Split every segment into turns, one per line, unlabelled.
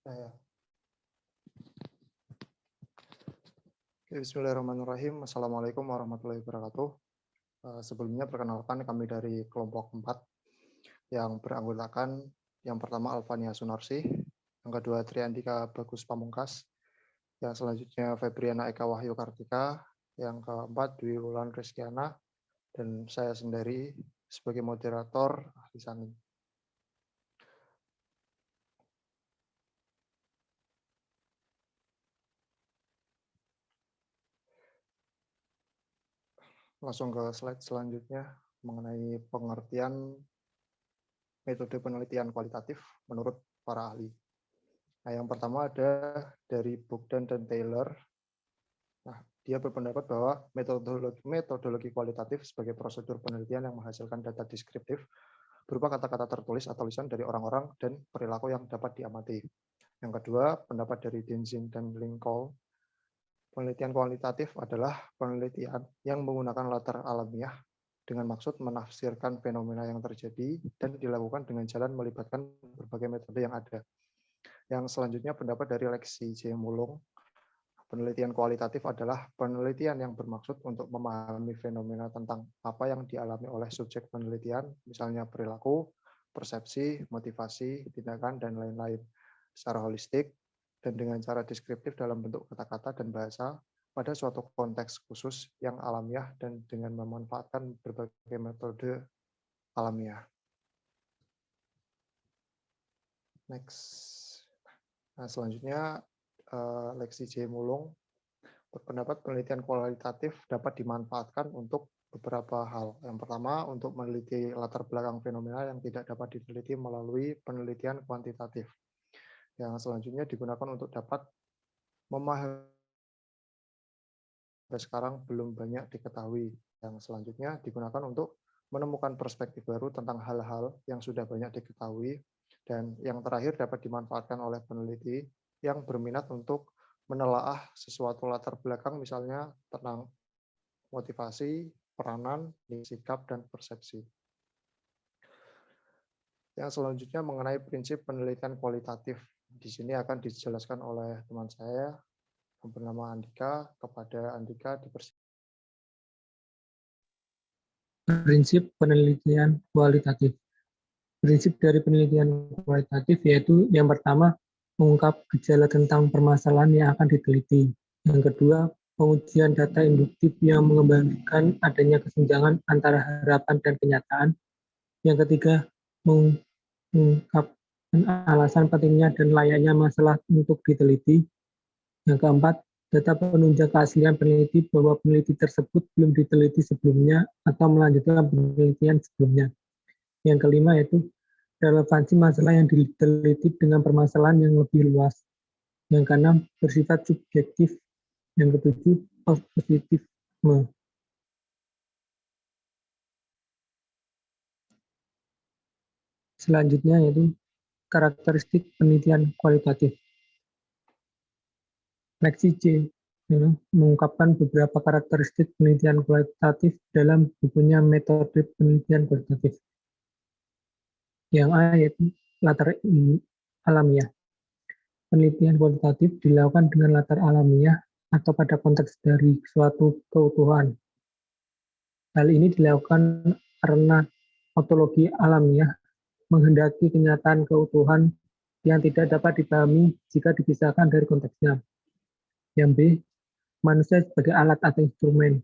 Ya. Bismillahirrahmanirrahim. Assalamualaikum warahmatullahi wabarakatuh. Sebelumnya perkenalkan kami dari kelompok 4 yang beranggotakan yang pertama Alfania Sunarsi, yang kedua Triandika Bagus Pamungkas, yang selanjutnya Febriana Eka Wahyu Kartika, yang keempat Dwi Wulan Rizkiana, dan saya sendiri sebagai moderator Ahli Sani. Langsung ke slide selanjutnya mengenai pengertian metode penelitian kualitatif menurut para ahli. Nah, yang pertama ada dari Bogdan dan Taylor. Nah, dia berpendapat bahwa metodologi kualitatif sebagai prosedur penelitian yang menghasilkan data deskriptif berupa kata-kata tertulis atau lisan dari orang-orang dan perilaku yang dapat diamati. Yang kedua, pendapat dari Denzin dan Lincoln. Penelitian kualitatif adalah penelitian yang menggunakan latar alamiah dengan maksud menafsirkan fenomena yang terjadi dan dilakukan dengan jalan melibatkan berbagai metode yang ada. Yang selanjutnya pendapat dari Lexi J. Mulung. Penelitian kualitatif adalah penelitian yang bermaksud untuk memahami fenomena tentang apa yang dialami oleh subjek penelitian, misalnya perilaku, persepsi, motivasi, tindakan, dan lain-lain, secara holistik dan dengan cara deskriptif dalam bentuk kata-kata dan bahasa pada suatu konteks khusus yang alamiah dan dengan memanfaatkan berbagai metode alamiah. Next. Nah, selanjutnya Lexi J. Mulung berpendapat penelitian kualitatif dapat dimanfaatkan untuk beberapa hal. Yang pertama, untuk meneliti latar belakang fenomena yang tidak dapat diteliti melalui penelitian kuantitatif. Yang selanjutnya digunakan untuk dapat memahami sekarang belum banyak diketahui. Yang selanjutnya digunakan untuk menemukan perspektif baru tentang hal-hal yang sudah banyak diketahui. Dan yang terakhir dapat dimanfaatkan oleh peneliti yang berminat untuk menelaah sesuatu latar belakang, misalnya tentang motivasi, peranan, sikap, dan persepsi. Yang selanjutnya mengenai prinsip penelitian kualitatif. Di sini akan dijelaskan oleh teman saya yang bernama Andika. Kepada Andika dipersilakan.
Prinsip penelitian kualitatif. Prinsip dari penelitian kualitatif yaitu yang pertama, mengungkap gejala tentang permasalahan yang akan diteliti. Yang kedua, pengujian data induktif yang mengembalikan adanya kesenjangan antara harapan dan kenyataan. Yang ketiga, mengungkapkan alasan pentingnya dan layaknya masalah untuk diteliti. Yang keempat, data penunjang keaslian peneliti bahwa peneliti tersebut belum diteliti sebelumnya atau melanjutkan penelitian sebelumnya. Yang kelima yaitu relevansi masalah yang diteliti dengan permasalahan yang lebih luas. Yang keenam, bersifat subjektif. Yang ketujuh, positivisme. Selanjutnya yaitu karakteristik penelitian kualitatif. Lexi J. mengungkapkan beberapa karakteristik penelitian kualitatif dalam bukunya Metode Penelitian Kualitatif. Yang A yaitu latar alamiah. Penelitian kualitatif dilakukan dengan latar alamiah atau pada konteks dari suatu keutuhan. Hal ini dilakukan karena ontologi alamiah menghendaki kenyataan keutuhan yang tidak dapat dipahami jika dipisahkan dari konteksnya. Yang B, manusia sebagai alat atau instrumen.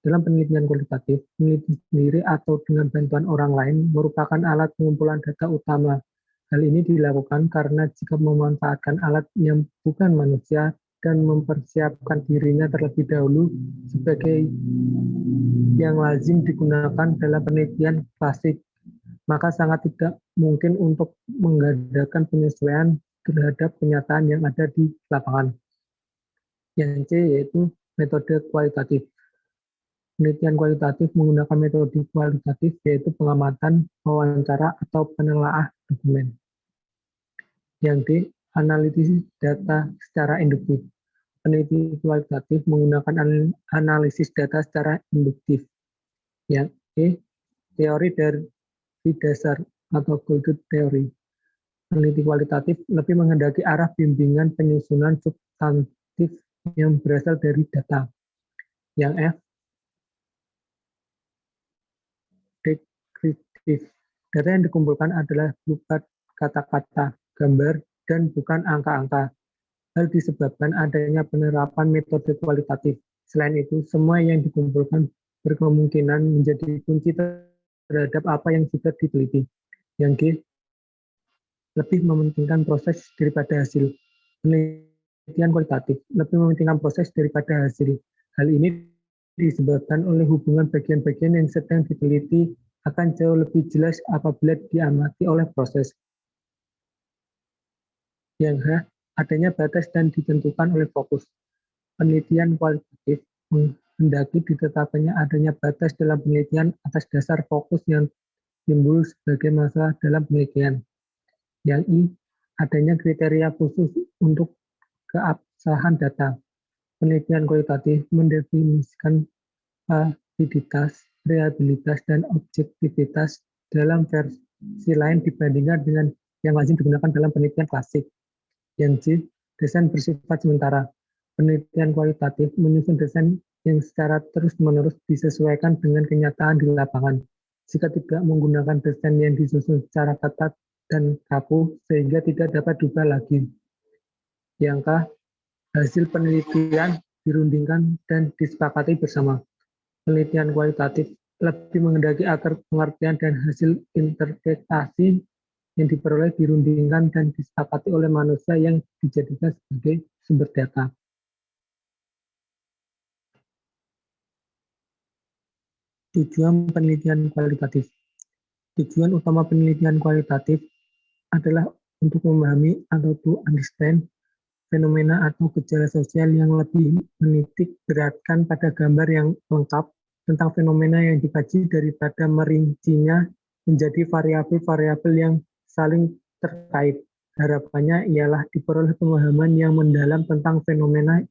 Dalam penelitian kualitatif, peneliti sendiri atau dengan bantuan orang lain merupakan alat pengumpulan data utama. Hal ini dilakukan karena jika memanfaatkan alat yang bukan manusia dan mempersiapkan dirinya terlebih dahulu sebagai yang lazim digunakan dalam penelitian klasik, maka sangat tidak mungkin untuk mengadakan penyesuaian terhadap kenyataan yang ada di lapangan. Yang C yaitu metode kualitatif. Penelitian kualitatif menggunakan metode kualitatif yaitu pengamatan, wawancara, atau penelaah dokumen. Yang D, analisis data secara induktif. Peneliti kualitatif menggunakan analisis data secara induktif. Yang E, teori dari dasar atau gold theory. peneliti kualitatif lebih menghendaki arah bimbingan penyusunan substantif yang berasal dari data. Yang F, deskriptif. Data yang dikumpulkan adalah berupa kata-kata, gambar, dan bukan angka-angka. Hal disebabkan adanya penerapan metode kualitatif. Selain itu, semua yang dikumpulkan berkemungkinan menjadi kunci terhadap apa yang sudah diteliti. Yang G, lebih mementingkan proses daripada hasil. Penelitian kualitatif lebih mementingkan proses daripada hasil. Hal ini disebabkan oleh hubungan bagian-bagian yang sedang diteliti akan jauh lebih jelas apabila diamati oleh proses. Yang H, adanya batas dan ditentukan oleh fokus. Penelitian kualitatif menghendaki ditetapkannya adanya batas dalam penelitian atas dasar fokus yang timbul sebagai masalah dalam penelitian. Yang I, adanya kriteria khusus untuk keabsahan data. Penelitian kualitatif mendefinisikan validitas, reliabilitas, dan objektivitas dalam versi lain dibandingkan dengan yang lazim digunakan dalam penelitian klasik. Yang J, desain bersifat sementara. Penelitian kualitatif menyusun desain yang secara terus-menerus disesuaikan dengan kenyataan di lapangan. Jika tidak menggunakan desain yang disusun secara ketat dan kaku, sehingga tidak dapat diubah lagi. Yang K, hasil penelitian dirundingkan dan disepakati bersama. Penelitian kualitatif lebih menghendaki agar pengertian dan hasil interpretasi yang diperoleh dirundingkan dan disepakati oleh manusia yang dijadikan sebagai sumber data. Tujuan penelitian kualitatif. Tujuan utama penelitian kualitatif adalah untuk memahami atau to understand fenomena atau gejala sosial yang lebih menitik beratkan pada gambar yang lengkap tentang fenomena yang dikaji daripada merincinya menjadi variabel-variabel yang saling terkait. Harapannya ialah diperoleh pemahaman yang mendalam tentang fenomena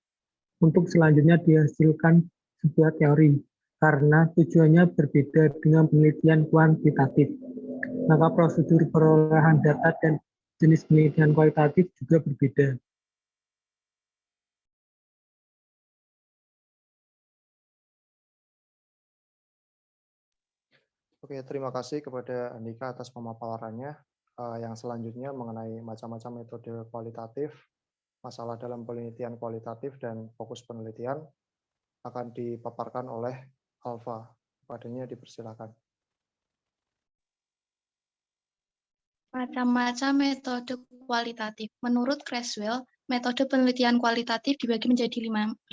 untuk selanjutnya dihasilkan sebuah teori, karena tujuannya berbeda dengan penelitian kuantitatif. Maka prosedur perolehan data dan jenis penelitian kualitatif juga berbeda.
Oke, terima kasih kepada Andika atas pemaparannya. Yang selanjutnya mengenai macam-macam metode kualitatif, masalah dalam penelitian kualitatif, dan fokus penelitian akan dipaparkan oleh Alfa. Padanya dipersilakan.
Macam-macam metode kualitatif. Menurut Creswell, metode penelitian kualitatif dibagi menjadi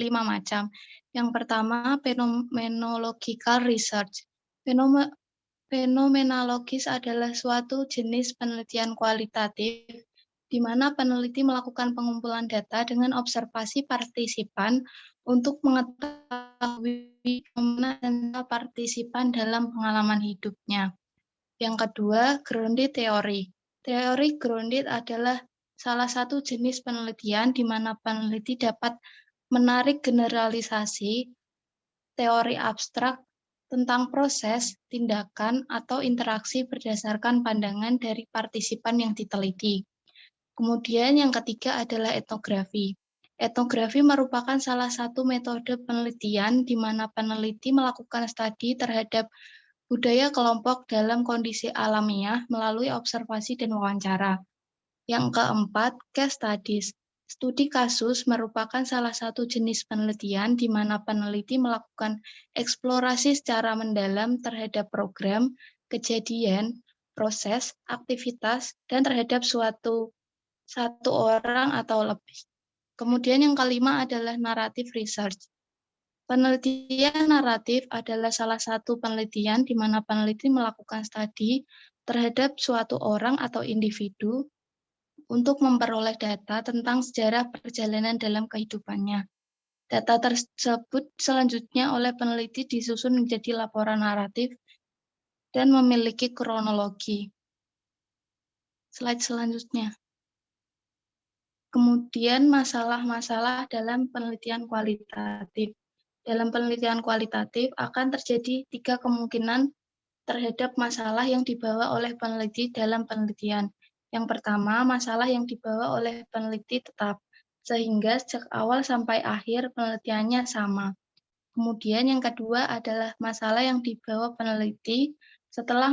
lima macam. Yang pertama, phenomenological research. Fenomenologis adalah suatu jenis penelitian kualitatif di mana peneliti melakukan pengumpulan data dengan observasi partisipan untuk mengetahui fenomena dan partisipan dalam pengalaman hidupnya. Yang kedua, grounded theory. Teori grounded adalah salah satu jenis penelitian di mana peneliti dapat menarik generalisasi teori abstrak tentang proses, tindakan, atau interaksi berdasarkan pandangan dari partisipan yang diteliti. Kemudian yang ketiga adalah etnografi. Etnografi merupakan salah satu metode penelitian di mana peneliti melakukan studi terhadap budaya kelompok dalam kondisi alamiah melalui observasi dan wawancara. Yang keempat, case studies. Studi kasus merupakan salah satu jenis penelitian di mana peneliti melakukan eksplorasi secara mendalam terhadap program, kejadian, proses, aktivitas, dan terhadap satu orang atau lebih. Kemudian yang kelima adalah narrative research. Penelitian naratif adalah salah satu penelitian di mana peneliti melakukan studi terhadap suatu orang atau individu untuk memperoleh data tentang sejarah perjalanan dalam kehidupannya. Data tersebut selanjutnya oleh peneliti disusun menjadi laporan naratif dan memiliki kronologi. Slide selanjutnya. Kemudian masalah-masalah dalam penelitian kualitatif. Dalam penelitian kualitatif akan terjadi 3 kemungkinan terhadap masalah yang dibawa oleh peneliti dalam penelitian. Yang pertama, masalah yang dibawa oleh peneliti tetap, sehingga sejak awal sampai akhir penelitiannya sama. Kemudian yang kedua adalah masalah yang dibawa peneliti setelah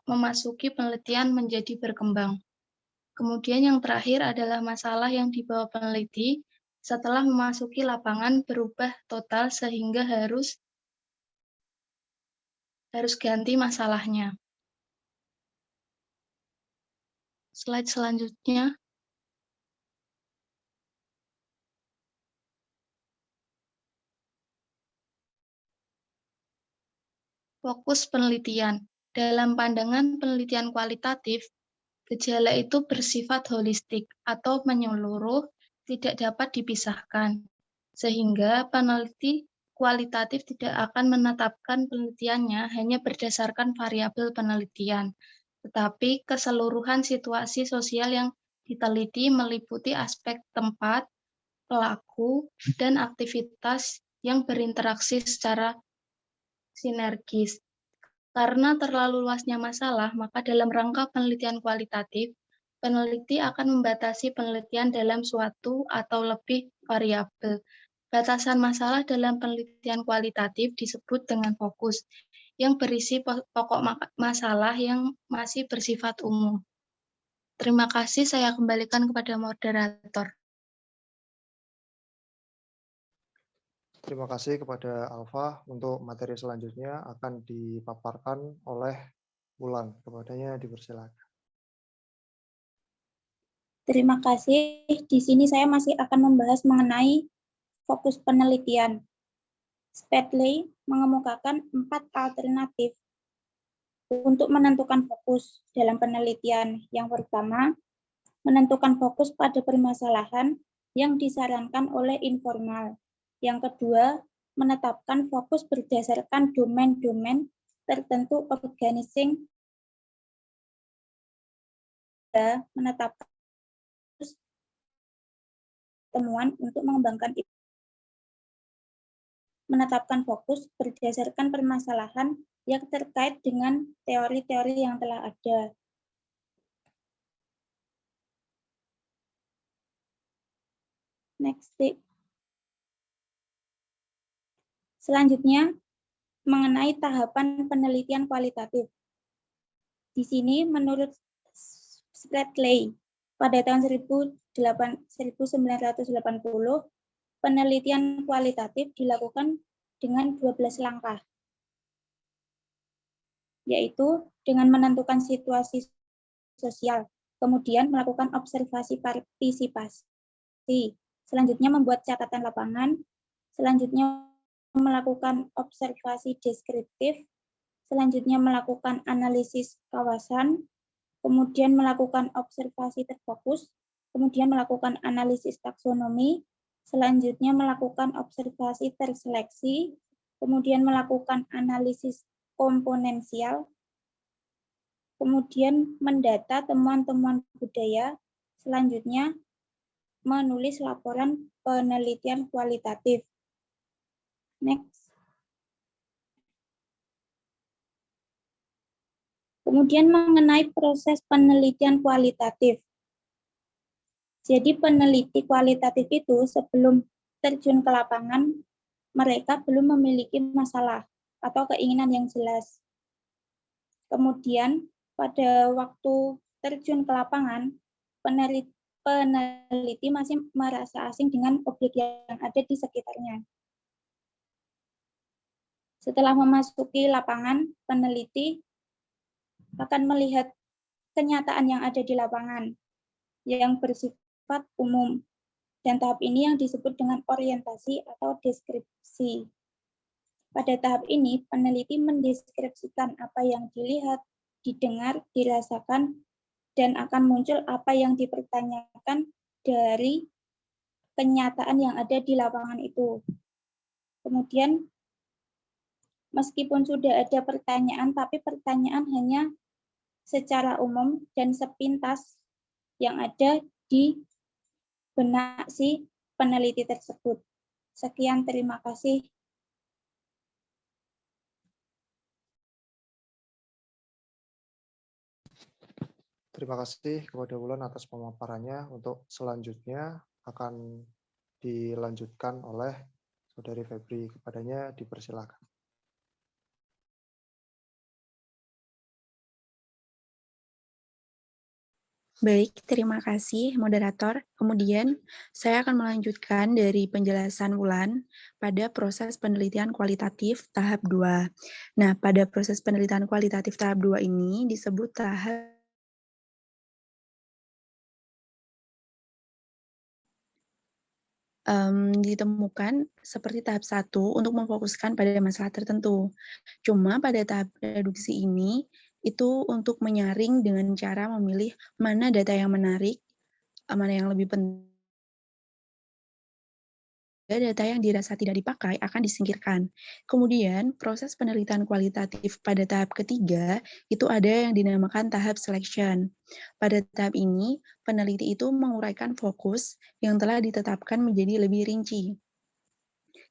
memasuki penelitian menjadi berkembang. Kemudian yang terakhir adalah masalah yang dibawa peneliti setelah memasuki lapangan berubah total sehingga harus ganti masalahnya. Slide selanjutnya. Fokus penelitian. Dalam pandangan penelitian kualitatif, gejala itu bersifat holistik atau menyeluruh, tidak dapat dipisahkan, sehingga peneliti kualitatif tidak akan menetapkan penelitiannya hanya berdasarkan variabel penelitian, tetapi keseluruhan situasi sosial yang diteliti meliputi aspek tempat, pelaku, dan aktivitas yang berinteraksi secara sinergis. Karena terlalu luasnya masalah, maka dalam rangka penelitian kualitatif, peneliti akan membatasi penelitian dalam suatu atau lebih variabel. Batasan masalah dalam penelitian kualitatif disebut dengan fokus, yang berisi pokok masalah yang masih bersifat umum. Terima kasih, saya kembalikan kepada moderator.
Terima kasih kepada Alfa. Untuk materi selanjutnya akan dipaparkan oleh Wulan. Kepadanya dipersilakan.
Terima kasih. Di sini saya masih akan membahas mengenai fokus penelitian. Spradley mengemukakan 4 alternatif untuk menentukan fokus dalam penelitian. Yang pertama, menentukan fokus pada permasalahan yang disarankan oleh informal. Yang kedua, menetapkan fokus berdasarkan domain-domain tertentu organizing, menetapkan temuan untuk mengembangkan menetapkan fokus berdasarkan permasalahan yang terkait dengan teori-teori yang telah ada. Next. Selanjutnya, mengenai tahapan penelitian kualitatif. Di sini menurut Spradley, pada tahun 1980, penelitian kualitatif dilakukan dengan 12 langkah, yaitu dengan menentukan situasi sosial, kemudian melakukan observasi partisipasi, selanjutnya membuat catatan lapangan, selanjutnya melakukan observasi deskriptif, selanjutnya melakukan analisis kawasan, kemudian melakukan observasi terfokus, kemudian melakukan analisis taksonomi, selanjutnya melakukan observasi terseleksi, kemudian melakukan analisis komponensial, kemudian mendata temuan-temuan budaya, selanjutnya menulis laporan penelitian kualitatif. Next. Kemudian mengenai proses penelitian kualitatif. Jadi peneliti kualitatif itu sebelum terjun ke lapangan, mereka belum memiliki masalah atau keinginan yang jelas. Kemudian pada waktu terjun ke lapangan, peneliti masih merasa asing dengan objek yang ada di sekitarnya. Setelah memasuki lapangan, peneliti akan melihat kenyataan yang ada di lapangan yang bersifat umum. Dan tahap ini yang disebut dengan orientasi atau deskripsi. Pada tahap ini, peneliti mendeskripsikan apa yang dilihat, didengar, dirasakan, dan akan muncul apa yang dipertanyakan dari kenyataan yang ada di lapangan itu. Kemudian, meskipun sudah ada pertanyaan, tapi pertanyaan hanya secara umum dan sepintas yang ada di benak si peneliti tersebut. Sekian, terima kasih.
terima kasih kepada Wulan atas pemaparannya. Untuk selanjutnya akan dilanjutkan oleh Saudari Febri. Kepadanya dipersilakan.
Baik, terima kasih moderator. Kemudian saya akan melanjutkan dari penjelasan Wulan pada proses penelitian kualitatif tahap 2. Nah, pada proses penelitian kualitatif tahap 2 ini disebut tahap ditemukan seperti tahap 1 untuk memfokuskan pada masalah tertentu. Cuma pada tahap reduksi ini, itu untuk menyaring dengan cara memilih mana data yang menarik, mana yang lebih penting, data yang dirasa tidak dipakai akan disingkirkan. Kemudian, proses penelitian kualitatif pada tahap ketiga, itu ada yang dinamakan tahap selection. Pada tahap ini, peneliti itu menguraikan fokus yang telah ditetapkan menjadi lebih rinci.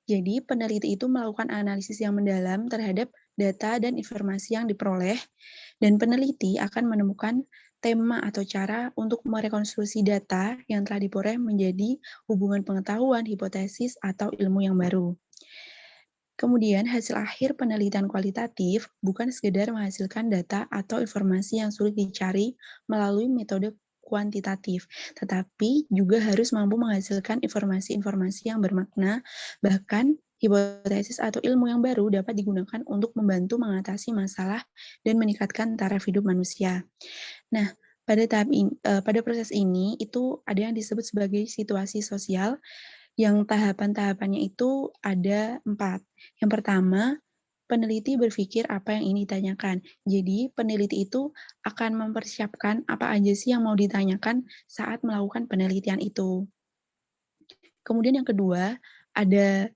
Jadi, peneliti itu melakukan analisis yang mendalam terhadap data dan informasi yang diperoleh, dan peneliti akan menemukan tema atau cara untuk merekonstruksi data yang telah diperoleh menjadi hubungan pengetahuan, hipotesis, atau ilmu yang baru. Kemudian, hasil akhir penelitian kualitatif bukan sekedar menghasilkan data atau informasi yang sulit dicari melalui metode kuantitatif, tetapi juga harus mampu menghasilkan informasi-informasi yang bermakna, bahkan hipotesis atau ilmu yang baru dapat digunakan untuk membantu mengatasi masalah dan meningkatkan taraf hidup manusia. Nah, pada proses ini itu ada yang disebut sebagai situasi sosial, yang tahapan-tahapannya itu ada 4. Yang pertama, peneliti berpikir apa yang ingin ditanyakan. Jadi, peneliti itu akan mempersiapkan apa aja sih yang mau ditanyakan saat melakukan penelitian itu. Kemudian yang kedua, ada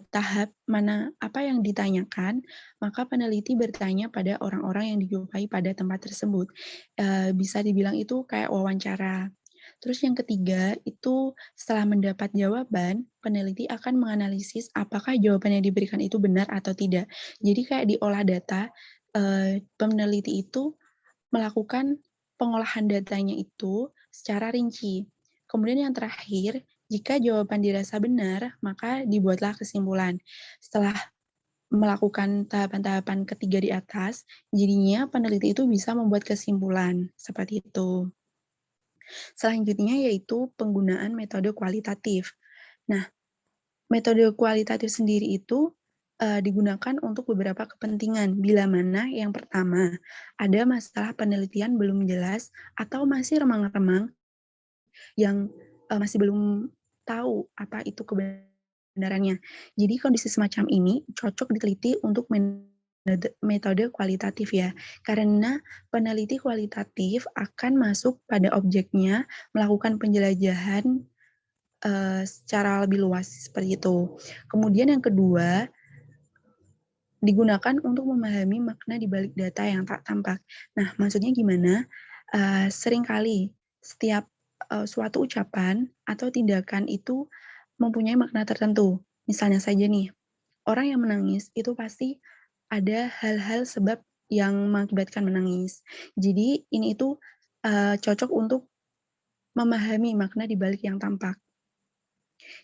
tahap mana apa yang ditanyakan, maka peneliti bertanya pada orang-orang yang dijumpai pada tempat tersebut. Bisa dibilang itu kayak wawancara. Terus yang ketiga, itu setelah mendapat jawaban, peneliti akan menganalisis apakah jawaban yang diberikan itu benar atau tidak. Jadi kayak diolah data, peneliti itu melakukan pengolahan datanya itu secara rinci. Kemudian yang terakhir, jika jawaban dirasa benar, maka dibuatlah kesimpulan. Setelah melakukan tahapan-tahapan ketiga di atas, jadinya peneliti itu bisa membuat kesimpulan, seperti itu. Selanjutnya yaitu penggunaan metode kualitatif. Nah, metode kualitatif sendiri itu digunakan untuk beberapa kepentingan, bila mana yang pertama, ada masalah penelitian belum jelas atau masih remang-remang yang masih belum tahu apa itu kebenarannya. Jadi kondisi semacam ini cocok diteliti untuk metode kualitatif ya, karena peneliti kualitatif akan masuk pada objeknya, melakukan penjelajahan secara lebih luas seperti itu. Kemudian yang kedua, digunakan untuk memahami makna di balik data yang tak tampak. Nah, maksudnya gimana? Seringkali setiap suatu ucapan atau tindakan itu mempunyai makna tertentu. Misalnya saja nih, orang yang menangis itu pasti ada hal-hal sebab yang mengakibatkan menangis. Jadi ini itu cocok untuk memahami makna di balik yang tampak.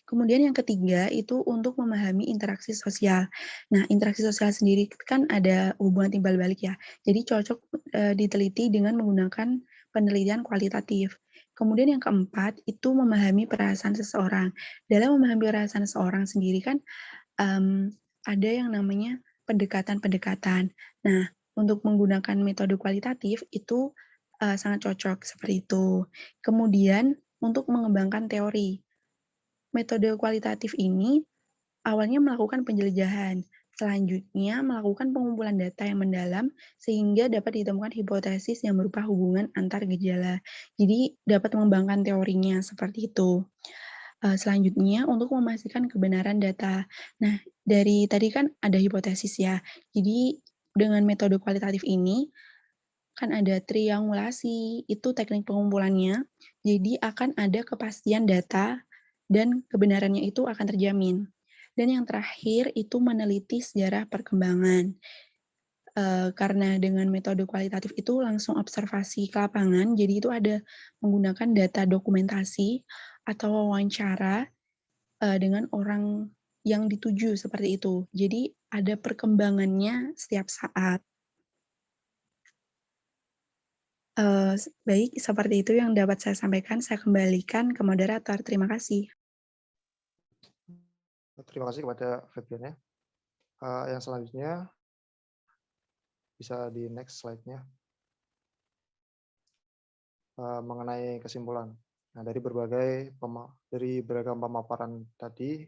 Kemudian yang ketiga itu untuk memahami interaksi sosial. Nah, interaksi sosial sendiri kan ada hubungan timbal balik ya. Jadi cocok diteliti dengan menggunakan penelitian kualitatif. Kemudian yang keempat itu memahami perasaan seseorang. Dalam memahami perasaan seseorang sendiri kan ada yang namanya pendekatan-pendekatan. Nah, untuk menggunakan metode kualitatif itu sangat cocok seperti itu. Kemudian untuk mengembangkan teori. Metode kualitatif ini awalnya melakukan penjelajahan, selanjutnya melakukan pengumpulan data yang mendalam sehingga dapat ditemukan hipotesis yang berupa hubungan antar gejala. Jadi dapat mengembangkan teorinya seperti itu. Selanjutnya untuk memastikan kebenaran data. Nah, dari tadi kan ada hipotesis ya. Jadi dengan metode kualitatif ini kan ada triangulasi, itu teknik pengumpulannya. Jadi akan ada kepastian data dan kebenarannya itu akan terjamin. Dan yang terakhir itu meneliti sejarah perkembangan. Karena dengan metode kualitatif itu langsung observasi ke lapangan, jadi itu ada menggunakan data dokumentasi atau wawancara dengan orang yang dituju seperti itu. Jadi ada perkembangannya setiap saat. Baik, seperti itu yang dapat saya sampaikan. Saya kembalikan ke moderator. Terima kasih.
Terima kasih kepada Febriana. Yang selanjutnya bisa di next slide-nya. Mengenai kesimpulan. Nah, dari beragam pemaparan tadi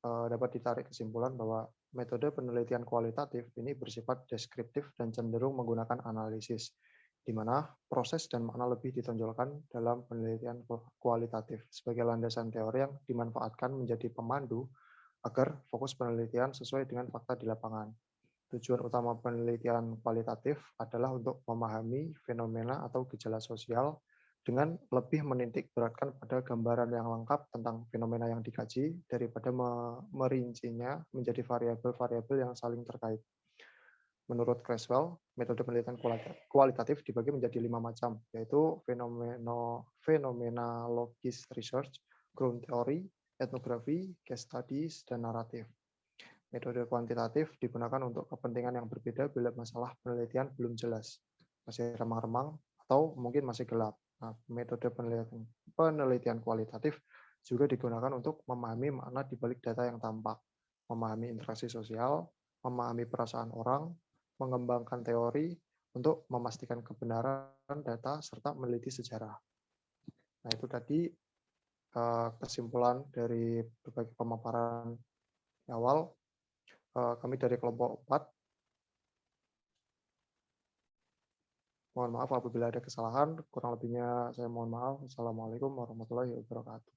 dapat ditarik kesimpulan bahwa metode penelitian kualitatif ini bersifat deskriptif dan cenderung menggunakan analisis, di mana proses dan makna lebih ditonjolkan dalam penelitian kualitatif sebagai landasan teori yang dimanfaatkan menjadi pemandu agar fokus penelitian sesuai dengan fakta di lapangan. Tujuan utama penelitian kualitatif adalah untuk memahami fenomena atau gejala sosial dengan lebih menitik beratkan pada gambaran yang lengkap tentang fenomena yang dikaji daripada merincinya menjadi variabel-variabel yang saling terkait. Menurut Creswell, metode penelitian kualitatif dibagi menjadi 5 macam, yaitu phenomenologis research, ground theory, etnografi, case studies, dan naratif. Metode kuantitatif digunakan untuk kepentingan yang berbeda bila masalah penelitian belum jelas, masih remang-remang, atau mungkin masih gelap. Nah, metode penelitian kualitatif juga digunakan untuk memahami makna di balik data yang tampak, memahami interaksi sosial, memahami perasaan orang, mengembangkan teori untuk memastikan kebenaran data, serta meneliti sejarah. Nah, itu tadi kesimpulan dari berbagai pemaparan awal. Kami dari kelompok 4. Mohon maaf apabila ada kesalahan, kurang lebihnya saya mohon maaf. Assalamualaikum warahmatullahi wabarakatuh.